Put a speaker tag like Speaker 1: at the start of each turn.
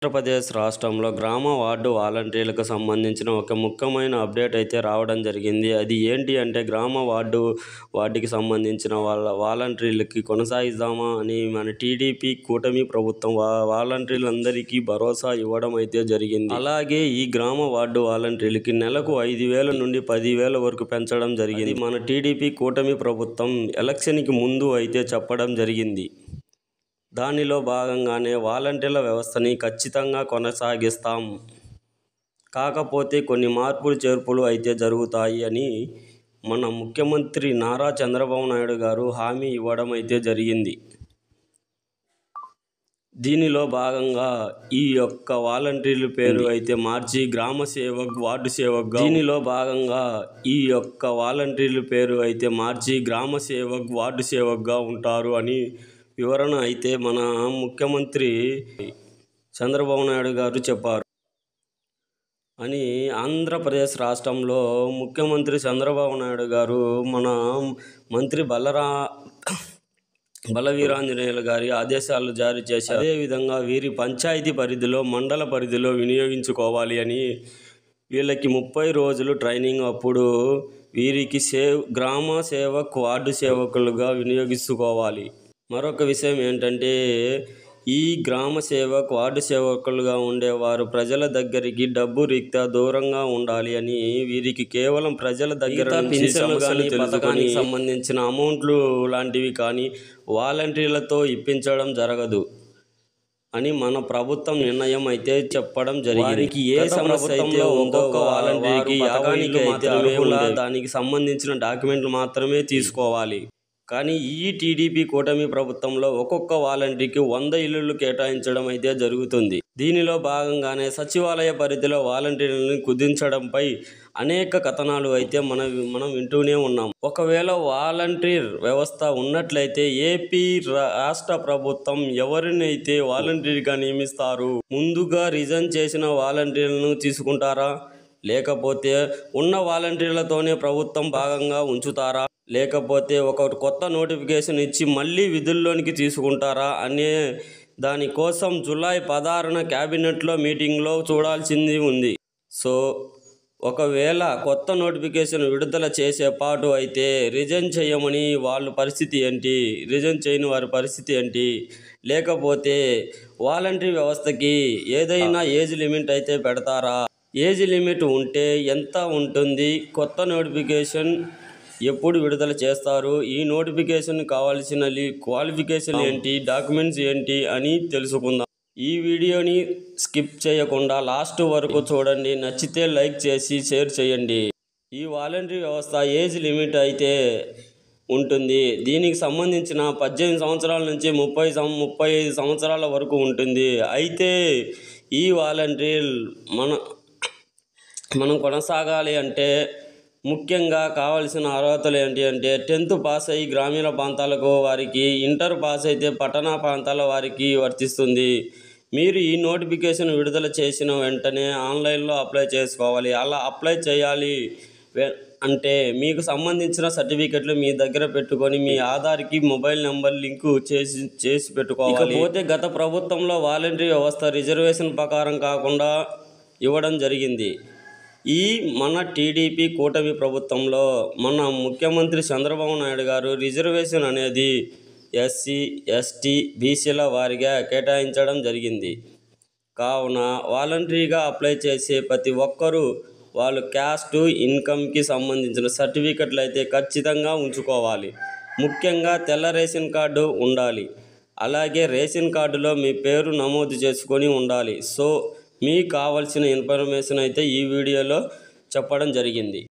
Speaker 1: ఆంధ్రప్రదేశ్ రాష్ట్రంలో గ్రామ వార్డు వాలంటీర్లకు సంబంధించిన ఒక ముఖ్యమైన అప్డేట్ అయితే రావడం జరిగింది. అది ఏంటి అంటే వార్డుకి సంబంధించిన వాలంటీర్లకి కొనసాగిద్దామా అని మన టీడీపీ కూటమి ప్రభుత్వం వాలంటీర్లందరికీ భరోసా ఇవ్వడం అయితే జరిగింది. అలాగే ఈ గ్రామ వార్డు వాలంటీర్లకి నెలకు 5,000 నుండి 10,000 వరకు పెంచడం జరిగింది. మన టీడీపీ కూటమి ప్రభుత్వం ఎలక్షన్కి ముందు అయితే చెప్పడం జరిగింది. దానిలో భాగంగానే వాలంటీర్ల వ్యవస్థని ఖచ్చితంగా కొనసాగిస్తాం, కాకపోతే కొన్ని మార్పులు చేర్పులు అయితే జరుగుతాయి అని మన ముఖ్యమంత్రి నారా చంద్రబాబు నాయుడు గారు హామీ ఇవ్వడం అయితే జరిగింది. దీనిలో భాగంగా ఈ యొక్క వాలంటీర్ల పేరు అయితే మార్చి గ్రామ సేవక్, వార్డు సేవక్గా ఉంటారు అని వివరణ అయితే మన ముఖ్యమంత్రి చంద్రబాబు నాయుడు గారు చెప్పారు అని ఆంధ్రప్రదేశ్ రాష్ట్రంలో ముఖ్యమంత్రి చంద్రబాబు నాయుడు గారు మన మంత్రి బలవీరాంజనేయులు గారి ఆదేశాలు జారీ చేశారు. అదేవిధంగా వీరి పంచాయతీ పరిధిలో, మండల పరిధిలో వినియోగించుకోవాలి అని వీళ్ళకి 30 రోజులు ట్రైనింగ్. అప్పుడు వీరికి గ్రామ సేవక్, వార్డు సేవకులుగా వినియోగించుకోవాలి. మరొక విషయం ఏంటంటే ఈ గ్రామ సేవక్, వార్డు సేవకులుగా ఉండేవారు ప్రజల దగ్గరికి డబ్బు రీత్యా దూరంగా ఉండాలి అని వీరికి కేవలం ప్రజల దగ్గర పథకానికి సంబంధించిన అమౌంట్లు లాంటివి కానీ వాలంటీర్లతో ఇప్పించడం జరగదు అని మన ప్రభుత్వం నిర్ణయం అయితే చెప్పడం జరిగింది. వారికి ఏ సమస్య అయితే ఉందో వాలంటీర్కి దానికి సంబంధించిన డాక్యుమెంట్లు మాత్రమే తీసుకోవాలి. కానీ ఈ టీడీపీ కూటమి ప్రభుత్వంలో ఒక్కొక్క వాలంటీర్కి 100 ఇళ్లు కేటాయించడం అయితే జరుగుతుంది. దీనిలో భాగంగానే సచివాలయ పరిధిలో వాలంటీర్లను కుదించడంపై అనేక కథనాలు అయితే మనం వింటూనే ఉన్నాం. ఒకవేళ వాలంటీర్ వ్యవస్థ ఉన్నట్లయితే ఏపీ రాష్ట్ర ప్రభుత్వం ఎవరినైతే వాలంటీర్గా నియమిస్తారు, ముందుగా రిజైన్ చేసిన వాలంటీర్లను తీసుకుంటారా, లేకపోతే ఉన్న వాలంటీర్లతోనే ప్రభుత్వం భాగంగా ఉంచుతారా, లేకపోతే ఒక కొత్త నోటిఫికేషన్ ఇచ్చి మళ్ళీ విధుల్లోనికి తీసుకుంటారా అనే దానికోసం జూలై 16న క్యాబినెట్లో మీటింగ్లో చూడాల్సింది ఉంది. సో ఒకవేళ కొత్త నోటిఫికేషన్ విడుదల చేసే పాటు అయితే రిజైన్ చేయమని వాళ్ళ పరిస్థితి ఏంటి, రిజైన్ చేయని వారి పరిస్థితి ఏంటి, లేకపోతే వాలంటీర్ వ్యవస్థకి ఏదైనా ఏజ్ లిమిట్ అయితే పెడతారా, ఏజ్ లిమిట్ ఉంటే ఎంత ఉంటుంది, కొత్త నోటిఫికేషన్ ఎప్పుడు విడుదల చేస్తారు, ఈ నోటిఫికేషన్ కావాల్సిన క్వాలిఫికేషన్ ఏంటి, డాక్యుమెంట్స్ ఏంటి అని తెలుసుకుందాం. ఈ వీడియోని స్కిప్ చేయకుండా లాస్ట్ వరకు చూడండి. నచ్చితే లైక్ చేసి షేర్ చేయండి. ఈ వాలంటీర్ వ్యవస్థ ఏజ్ లిమిట్ అయితే ఉంటుంది. దీనికి సంబంధించిన 18 సంవత్సరాల నుంచి 35 సంవత్సరాల వరకు ఉంటుంది. అయితే ఈ వాలంటీర్ మనం కొనసాగాలి అంటే ముఖ్యంగా కావాల్సిన అర్హతలు ఏంటి అంటే 10th పాస్ అయ్యి గ్రామీణ ప్రాంతాలకు వారికి, ఇంటర్ పాస్ అయితే పట్టణ ప్రాంతాల వారికి వర్తిస్తుంది. మీరు ఈ నోటిఫికేషన్ విడుదల చేసిన వెంటనే ఆన్లైన్లో అప్లై చేసుకోవాలి. అలా అప్లై చేయాలి అంటే మీకు సంబంధించిన సర్టిఫికెట్లు మీ దగ్గర పెట్టుకొని మీ ఆధార్కి మొబైల్ నెంబర్ లింకు చేసి పెట్టుకోవాలి. ఇకపోతే గత ప్రభుత్వంలో వాలంటీర్ వ్యవస్థ రిజర్వేషన్ ప్రకారం కాకుండా ఇవ్వడం జరిగింది. ఈ మన టీడీపీ కూటమి ప్రభుత్వంలో మన ముఖ్యమంత్రి చంద్రబాబు నాయుడు గారు రిజర్వేషన్ అనేది ఎస్సీ, ఎస్టీ, బీసీల వారిగా కేటాయించడం జరిగింది. కావున వాలంటరీగా అప్లై చేసే ప్రతి ఒక్కరూ వాళ్ళు క్యాస్ట్, ఇన్కమ్కి సంబంధించిన సర్టిఫికెట్లు అయితే ఖచ్చితంగా ఉంచుకోవాలి. ముఖ్యంగా తెల్ల రేషన్ కార్డు ఉండాలి. అలాగే రేషన్ కార్డులో మీ పేరు నమోదు చేసుకొని ఉండాలి. సో మీకు కావాల్సిన ఇన్ఫర్మేషన్ అయితే ఈ వీడియోలో చెప్పడం జరిగింది.